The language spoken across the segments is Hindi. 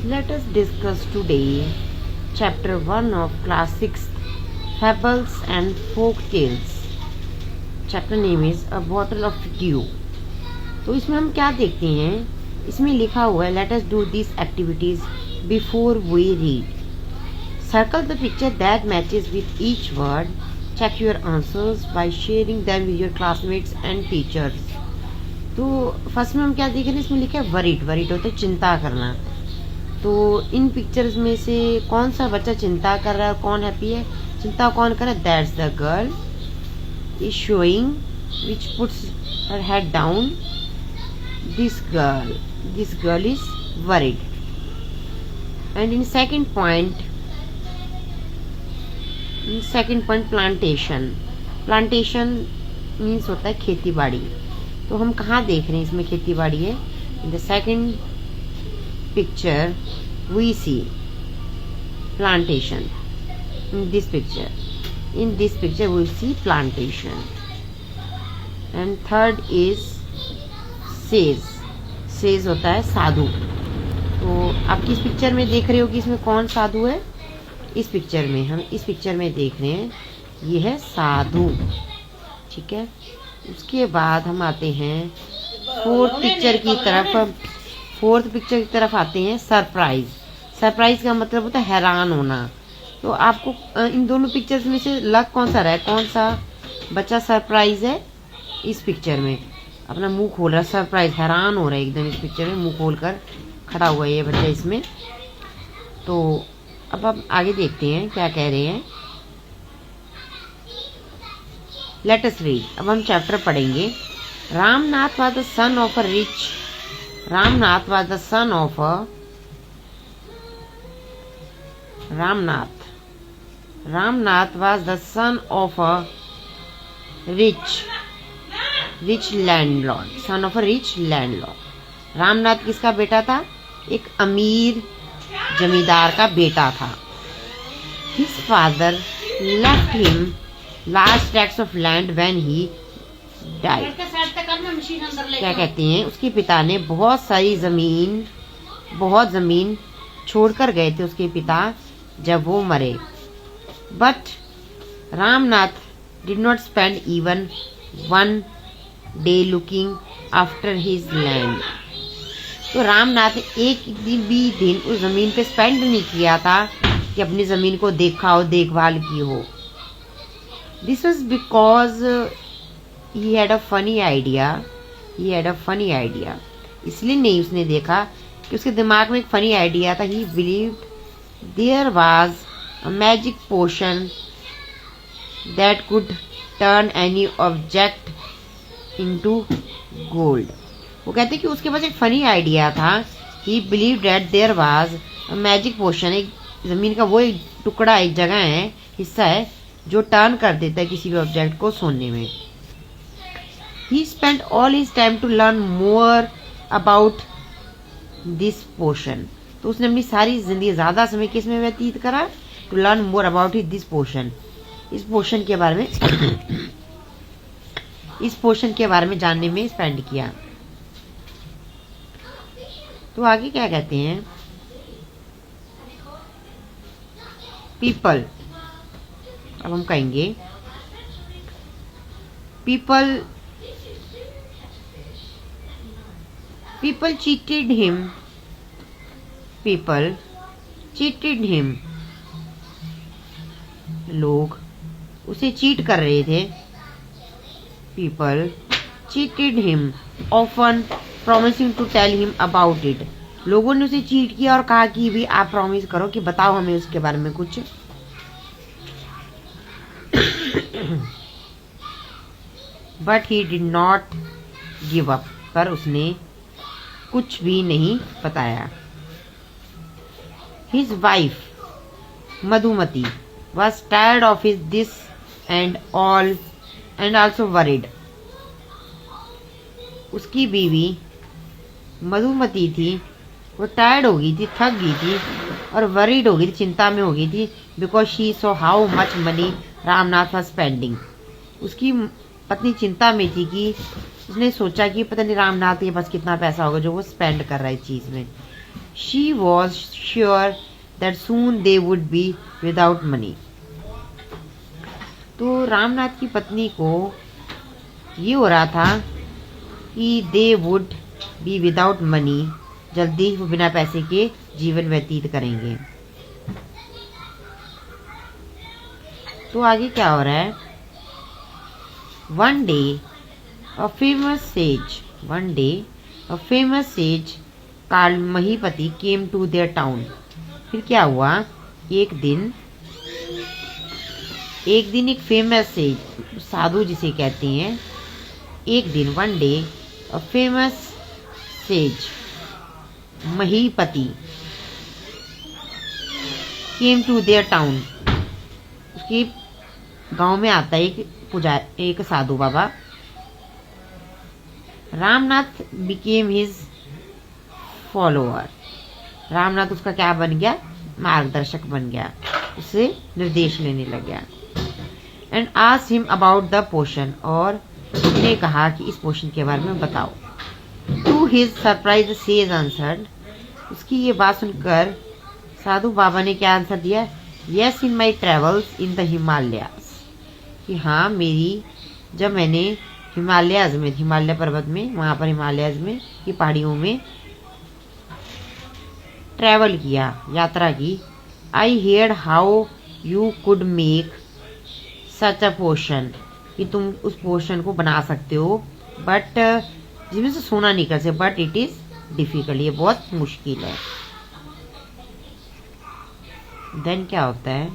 Let us discuss today chapter 1 of class 6 Fables and Folk Tales. Chapter name is A Bottle of Dew. तो इसमें हम क्या देखते हैं, इसमें लिखा हुआ है Let us do these activities before we read. Circle the picture that matches with each word. Check your answers by sharing them with your classmates and teachers. तो फर्स्ट में हम क्या देख रहे हैं, इसमें लिखा है वरीड. वरीड होता है चिंता करना. तो इन पिक्चर्स में से कौन सा बच्चा चिंता कर रहा है और कौन हैप्पी है? चिंता कौन कर रहा है? That's the girl is showing which puts her head down. This girl is worried. And in second point plantation. Plantation means होता है खेती बाड़ी. तो हम कहाँ देख रहे हैं, इसमें खेती बाड़ी है. In the second picture we see plantation. In this picture we see plantation. And third is sage होता है साधु. तो आप किस पिक्चर में देख रहे हो कि इसमें कौन साधु है? इस पिक्चर में देख रहे हैं ये है साधु. ठीक है. उसके बाद हम आते हैं फोर्थ पिक्चर की तरफ आते हैं. सरप्राइज का मतलब होता है हैरान होना. तो आपको इन दोनों पिक्चर्स में से लग कौन सा रहा है, कौन सा बच्चा सरप्राइज है? इस पिक्चर में अपना मुंह खोल रहा है, सरप्राइज, हैरान हो रहा है एकदम. इस पिक्चर में मुंह खोल कर खड़ा हुआ है ये बच्चा इसमें. तो अब आप आगे देखते हैं क्या कह रहे हैं. Let us read. अब हम चैप्टर पढ़ेंगे. Ramnath was the son of a rich landlord. Ramnath किसका बेटा था? एक अमीर जमींदार का बेटा था. His father left him large tracts of land when he died. क्या कहते हैं, उसके पिता ने बहुत जमीन छोड़कर गए थे उसके पिता जब वो मरे. But Ramnath did not spend even one day looking after his land. तो रामनाथ ने एक भी दिन उस जमीन पे स्पेंड नहीं किया था कि अपनी जमीन को देखा हो, देखभाल की हो. This was because he had a funny idea. इसलिए नहीं उसने देखा कि उसके दिमाग में एक फनी आइडिया था. He believed there was a magic potion that could turn any object into gold. वो कहते कि उसके पास एक फनी आइडिया था. He believed that there was a magic potion. एक जमीन का वो एक टुकड़ा, एक जगह है, हिस्सा है जो टर्न कर देता है किसी भी ऑब्जेक्ट को सोने में. He spent all his time to learn more about this potion. तो उसने अपनी सारी जिंदगी ज्यादा समय किस में व्यतीत करा? To learn more about this potion. इस पोषण के बारे में जानने में स्पेंड किया. तो आगे क्या कहते हैं? पीपल. अब हम कहेंगे People cheated him. लोग उसे चीट कर रहे थे. People cheated him, often promising to tell him about it. लोगों ने उसे चीट किया और कहा कि भी आप प्रॉमिस करो कि बताओ हमें उसके बारे में कुछ. But he did not give up. पर उसने कुछ भी नहीं बताया. His wife Madhumati was tired of his this and also worried. उसकी बीवी मधुमती थी, वो टायर्ड हो गई थी, थक गई थी और वरीड हो गई थी, चिंता में हो गई थी. Because she so how much money Ramnath was spending. उसकी पत्नी चिंता में थी कि उसने सोचा कि पता नहीं रामनाथ के पास कितना पैसा होगा जो वो स्पेंड कर रहा है इस चीज में. She was sure that soon they would be without money. तो रामनाथ की पत्नी को ये हो रहा था कि they would be without money, जल्दी वो बिना पैसे के जीवन व्यतीत करेंगे। तो आगे क्या हो रहा है? One day a famous sage called Mahipati came to their town. फिर क्या हुआ? एक दिन एक फेमस सेज, साधु जिसे कहते हैं, एक दिन one day a famous sage Mahipati came to their town. उसके गांव में आता है एक साधु बाबा। Ramnath became his follower. Ramnath उसका क्या बन गया? मार्गदर्शक बन गया, उससे निर्देश लेने लग गया। And asked him about the potion, और उसने कहा कि इस पोशन के बारे में बताओ। To his surprise sage answered, उसकी ये बात सुनकर साधु बाबा ने क्या आंसर दिया? Yes in my travels in the Himalayas, कि हाँ जब मैंने हिमालय पर्वत में, वहां पर हिमालयस में, की पहाड़ियों में ट्रैवल किया, यात्रा की। I hear how you could make such a potion, कि तुम उस पोशन को बना सकते हो, बट जिसमें से सोना निकल से, बट इट इज डिफिकल्ट, ये बहुत मुश्किल है। देन क्या होता है?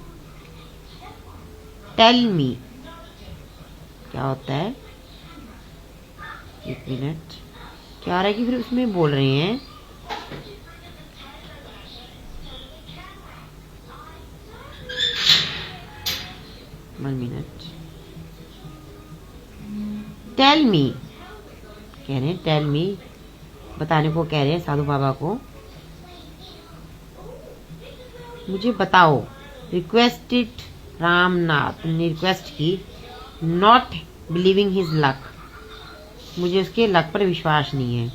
टेल मी, क्या होता है? एक मिनट, क्या आ रहा है कि फिर उसमें बोल रहे हैं वन मिनट, टेल मी, कह रहे हैं टेल मी, बताने को कह रहे हैं साधु बाबा को, मुझे बताओ। रिक्वेस्टेड रामनाथ ने रिक्वेस्ट की, नॉट बिलीविंग हिज लक, मुझे उसके लक पर विश्वास नहीं है।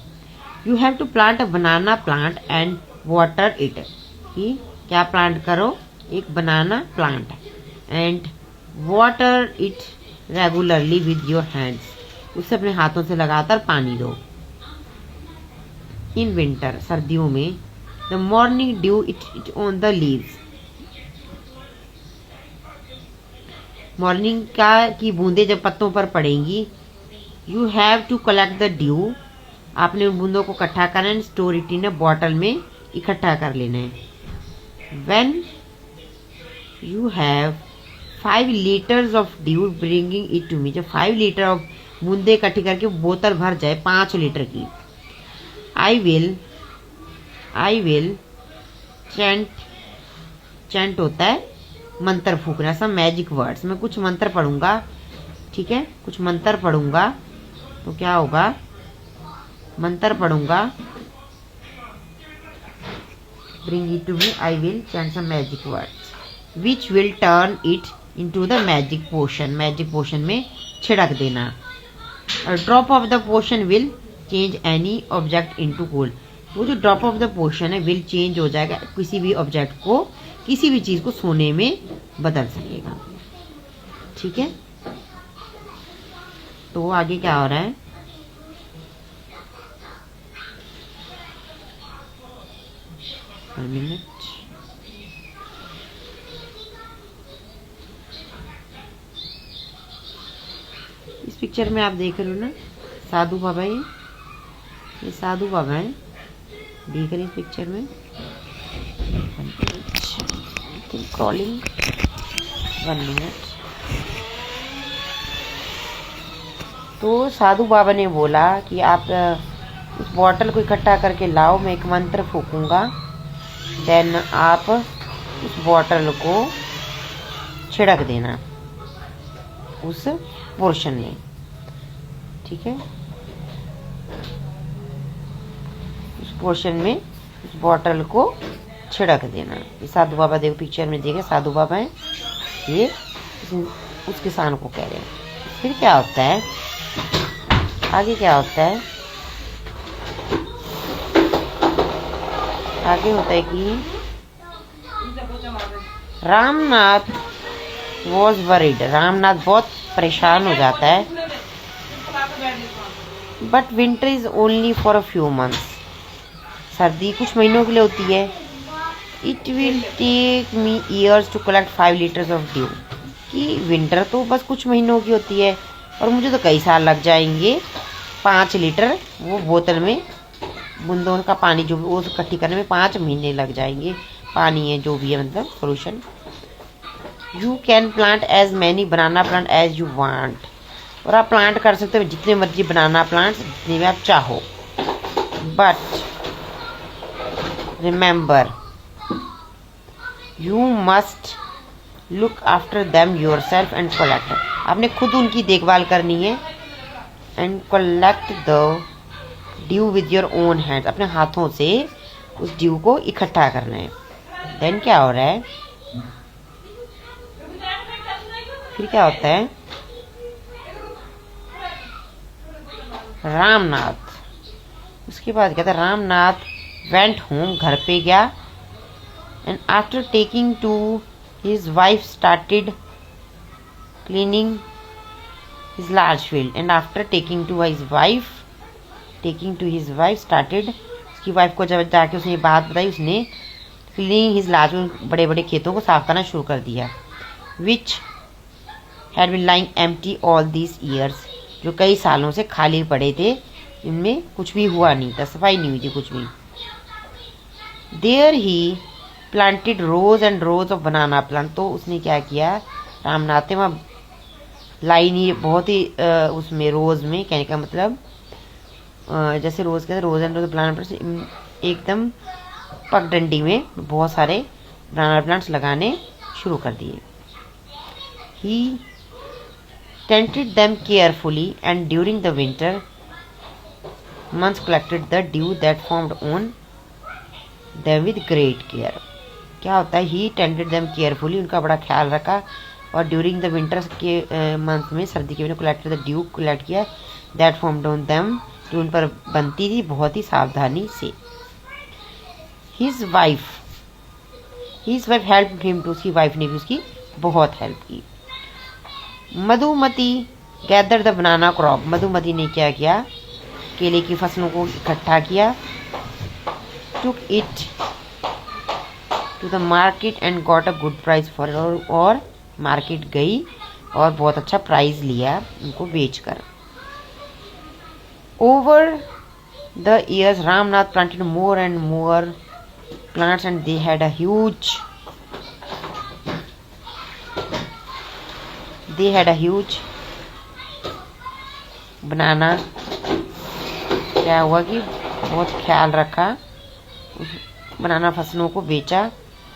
You have to plant a banana plant and water it, कि क्या प्लांट करो? एक banana plant, and water it regularly with your hands, उसे अपने हाथों से लगातार पानी दो। इन विंटर, सर्दियों में, the morning dew it on the leaves, morning की बूंदे जब पत्तों पर पड़ेंगी। You have to collect the dew, आपने उन बूंदों को इकट्ठा करना है, store it in a bottle में इकट्ठा कर लेना है। When you have 5 litres of dew bringing it to me, जब 5 लीटर ऑफ बूंदे इकट्ठी करके बोतल भर जाए 5 लीटर की, आई विल चैंट होता है मंत्र फूकना, सब मैजिक वर्ड्स, मैं कुछ मंत्र पढ़ूंगा, ठीक है, कुछ मंत्र पढ़ूंगा, तो क्या होगा? मंत्र पढ़ूंगा, bring it to me, I will chant some magic words which will turn it into the magic potion, magic potion में छिड़क देना। Drop of the potion will change any object into gold, वो जो ड्रॉप ऑफ द पोशन है विल चेंज हो जाएगा, किसी भी ऑब्जेक्ट को, किसी भी चीज को सोने में बदल सकेगा, ठीक है। तो आगे क्या हो रहा है? मिनट, इस पिक्चर में आप देख रहे हो ना, साधु बाबा, ये साधु बाबा है, देख रहे हैं इस पिक्चर में। Crawling, 1 minute. तो साधु बाबा ने बोला कि आप उस बॉटल को इकट्ठा करके लाओ, मैं एक मंत्र फूकूंगा, देन आप उस बॉटल को छिड़क देना उस पोर्शन में, ठीक है, उस पोर्शन में उस बॉटल को छिड़क देना। ये साधु बाबा, देखो पिक्चर में देखे साधु बाबा है, ये उस किसान को कह रहे हैं। फिर क्या होता है आगे? क्या होता है आगे होता है कि रामनाथ वॉज वरीड, रामनाथ बहुत परेशान हो जाता है। But winter is only for a few months, सर्दी कुछ महीनों के लिए होती है। It will take me years to collect 5 litres of dew, कि विंटर तो बस कुछ महीनों की होती है और मुझे तो कई साल लग जाएंगे 5 लीटर वो बोतल में बूंदों का पानी जो वो इकट्ठी करने में 5 महीने लग जाएंगे। पानी है जो भी है, मतलब solution. You can plant as many banana plant as you want, और आप प्लांट कर सकते हो जितने मर्जी बनाना प्लांट, जितने में आप चाहो। But remember you must look after them your self and collect, आपने खुद उनकी देखभाल करनी है। And collect the due with your own hands, अपने हाथों से उस ड्यू को इकट्ठा करना है। देन क्या हो रहा है, फिर क्या होता है, रामनाथ, उसके बाद क्या था, रामनाथ वेंट होम, घर पे गया। And after taking to his wife started cleaning his large field, and after taking to his wife started, उसकी वाइफ को जब जाके उसने ये बात बताई, उसने क्लीनिंग हिज लार्ज, बड़े बड़े खेतों को साफ करना शुरू कर दिया। Which had been lying empty all these years, जो कई सालों से खाली पड़े थे, इनमें कुछ भी हुआ नहीं था, सफाई नहीं हुई थी कुछ भी। There he planted rose and rows of banana plant, तो उसने क्या किया, रामनाथ ने वहाँ लाइन ही बहुत ही उसमें रोज में, कहने का मतलब जैसे रोज के रोज एंड रोज बनाना प्लांट एकदम पगडंडी में बहुत सारे बनाना प्लांट्स लगाने शुरू कर दिए। ही tended them carefully and during the winter months collected the dew that formed on them with great care। क्या होता है, he tended them carefully, उनका बड़ा ख्याल रखा, और during the winter के मंथ में, सर्दी के महीने collected the dew, collect किया, that formed on them, जो उन पर बनती थी बहुत ही सावधानी से। his wife helped him to, उसकी वाइफ ने भी उसकी बहुत हेल्प की। Madhumati gather the banana crop, Madhumati ने क्या किया, केले की फसलों को इकट्ठा किया। Took it to the market and got a good price for, और मार्केट गई और बहुत अच्छा प्राइस लिया उनको बेचकर। Over the years Ramnath planted more and more plants and they had a huge banana, क्या हुआ कि बहुत ख्याल रखा, उस बनाना फसलों को बेचा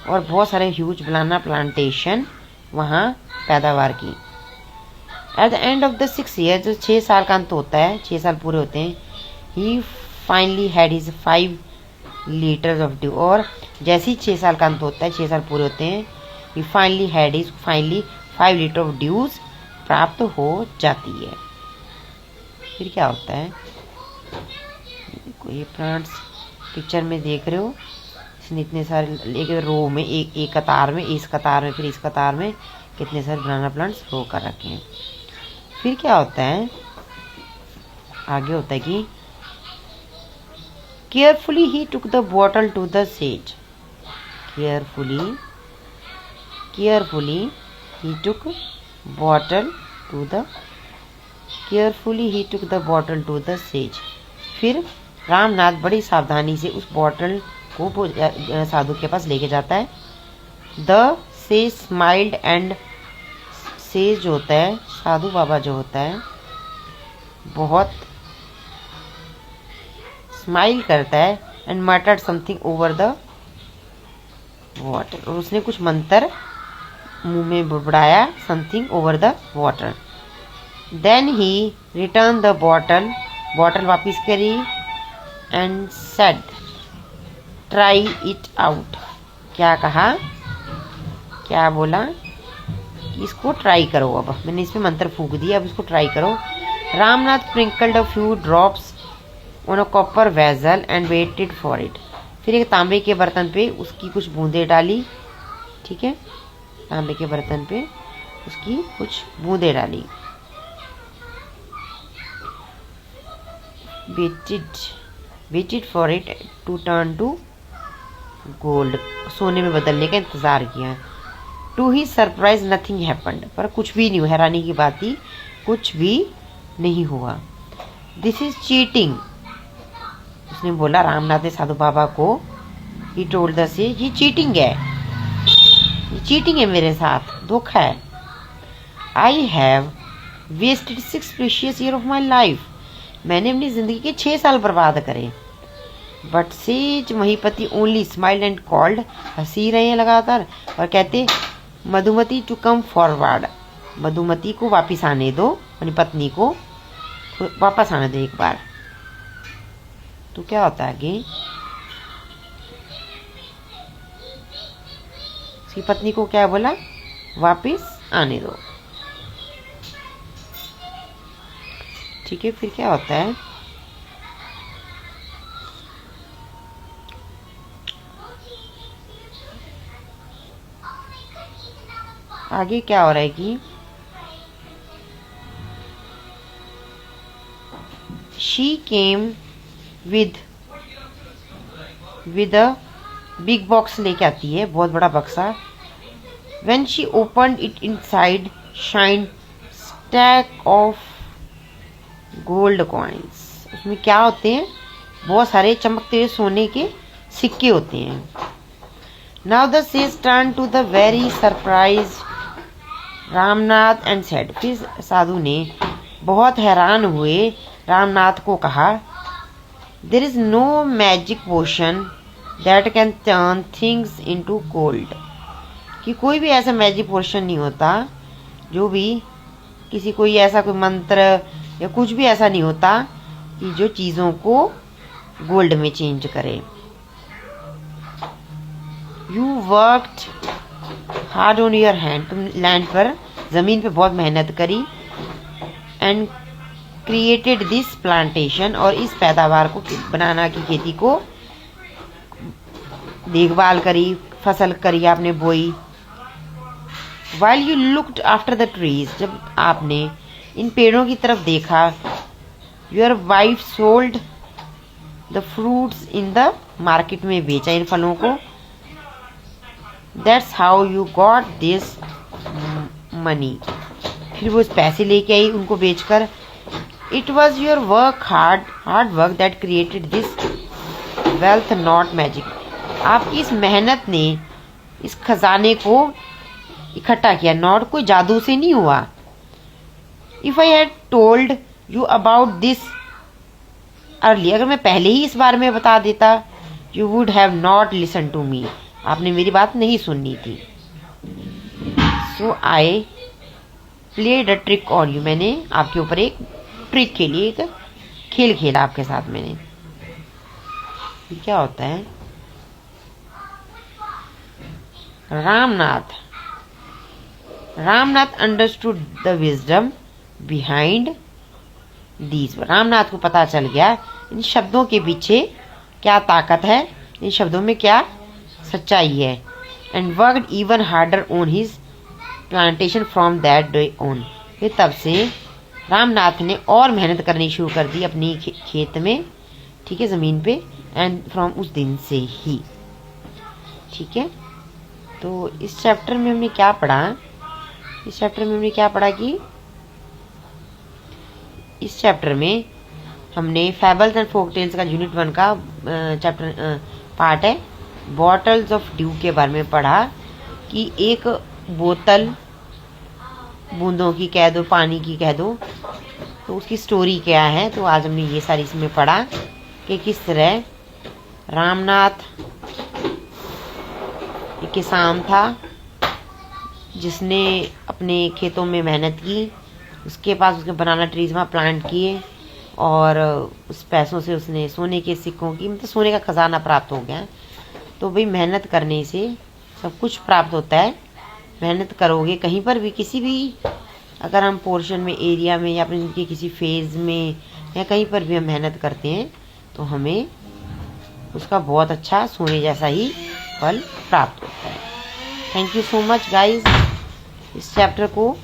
और बहुत सारे ह्यूज बनाना प्लांटेशन वहाँ पैदावार की। At the end of the 6 year, जो 6 साल का अंत होता है, 6 साल पूरे होते हैं, he finally had his 5 litres of dew, और जैसे ही 6 साल का अंत होता है, 6 साल पूरे होते हैं, he finally had his 5 litre of dews प्राप्त हो जाती है। फिर क्या होता है, ये प्लांट्स पिक्चर में देख रहे हो, इसने इतने सारे एक रो में, एक कतार में, इस कतार में, फिर इस कतार में कितने सारे बनाना प्लांट्स रो कर रखे हैं। फिर क्या होता है, आगे होता है कि carefully he took the bottle to the sage, carefully he took the bottle to the sage। फिर रामनाथ बड़ी सावधानी से उस बॉटल को साधु के पास लेके जाता है। The sage smiled and, says जो होता है, साधु बाबा जो होता है, बहुत स्माइल करता है, and muttered something over the water, और उसने कुछ मंत्र मुंह में बुड़बुड़ाया, something over the water. Then he return the bottle वापिस करी, and said try it out, क्या कहा, क्या बोला कि इसको ट्राई करो, अब मैंने इसमें मंत्र फूंक दिया, अब इसको ट्राई करो। Ramnath sprinkled a few drops on a copper vessel and weighted for it, फिर एक तांबे के बर्तन पे उसकी कुछ बूंदें डाली, ठीक है, तांबे के बर्तन पे उसकी कुछ बूंदें डाली। Waited for it to turn to gold, सोने में बदलने का इंतजार किया। To he surprise nothing happened, पर कुछ भी नहीं हुआ, हैरानी की बात ही कुछ भी नहीं हुआ। दिस इज चीटिंग, उसने बोला, रामनाथ ने साधु बाबा को, ही टोल्ड द से, ये चीटिंग है, ये चीटिंग है, मेरे साथ धोखा है। I have wasted 6 precious year of my life, मैंने अपनी जिंदगी के 6 साल बर्बाद करे। But says Mahipati only smiled and called, हंसी रहे हैं लगातार और कहते, Madhumati to come forward, Madhumati को वापिस आने दो, अपनी पत्नी को वापस आने दो एक बार। तो क्या होता है आगे, उसकी पत्नी को क्या बोला, वापिस आने दो, ठीक है। फिर क्या होता है, आगे क्या हो रहा है कि she came with a big box लेके आती है, बहुत बड़ा बक्सा। When she opened it inside shine stack of gold coins, उसमें क्या होते हैं, बहुत सारे चमकते हुए सोने के सिक्के होते हैं। Now the sage turn to the very surprise Ramnath and said, फिर साधु ने बहुत हैरान हुए रामनाथ को कहा, there is no magic potion that can turn things into gold, कि कोई भी ऐसा मैजिक पोशन नहीं होता जो भी किसी कोई ऐसा कोई मंत्र या कुछ भी ऐसा नहीं होता कि जो चीज़ों को गोल्ड में चेंज करे। You worked hard on your hand, तुम लैंड पर, ज़मीन पे बहुत मेहनत करी। एंड क्रिएटेड दिस प्लांटेशन, और इस पैदावार को, बनाना की खेती को देखभाल करी, फसल करी आपने, बोई। While you looked after the trees, जब आपने इन पेड़ों की तरफ देखा, your wife sold the fruits in the market में बेचा इन फलों को। That's how you got this money, फिर वो पैसे लेके आई उनको बेचकर। It was your work, hard work that created this wealth, not magic, आपकी इस मेहनत ने इस खजाने को इकट्ठा किया, नॉट कोई जादू से नहीं हुआ। If I had told you about this early, अगर मैं पहले ही इस बारे में बता देता, you would have not listen to me, आपने मेरी बात नहीं सुननी थी। So I played a trick on you, मैंने आपके ऊपर एक ट्रिक खेली, एक खेल खेला आपके साथ मैंने। क्या होता है, Ramnath understood the wisdom behind these, Ramnath को पता चल गया इन शब्दों के पीछे क्या ताकत है, इन शब्दों में क्या सच्चाई है। And worked even harder on his plantation from that day on, फिर तब से रामनाथ ने और मेहनत करनी शुरू कर दी अपनी खेत में, ठीक है, ज़मीन पे। एंड फ्रॉम उस दिन से ही, ठीक है। तो इस चैप्टर में हमने क्या पढ़ा, इस चैप्टर में हमने क्या पढ़ा कि इस चैप्टर में हमने फैबल्स एंड फोक टेल्स का यूनिट 1 का चैप्टर पार्ट है, बॉटल्स ऑफ ड्यू के बारे में पढ़ा कि एक बोतल बूंदों की कह दो, पानी की कह दो, तो उसकी स्टोरी क्या है। तो आज हमने ये सारी इसमें पढ़ा कि किस तरह रामनाथ एक किसान था जिसने अपने खेतों में मेहनत की, उसके पास उसके बनाना ट्रीज वहाँ प्लांट किए और उस पैसों से उसने सोने के सिक्कों की, मतलब सोने का खजाना प्राप्त हो गया। तो भाई मेहनत करने से सब कुछ प्राप्त होता है, मेहनत करोगे कहीं पर भी, किसी भी अगर हम पोर्शन में, एरिया में या अपने किसी फेज़ में या कहीं पर भी हम मेहनत करते हैं तो हमें उसका बहुत अच्छा सोने जैसा ही फल प्राप्त होता है। Thank you so much guys. इस चैप्टर को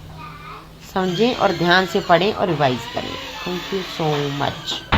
समझें और ध्यान से पढ़ें और रिवाइज करें। Thank you so much.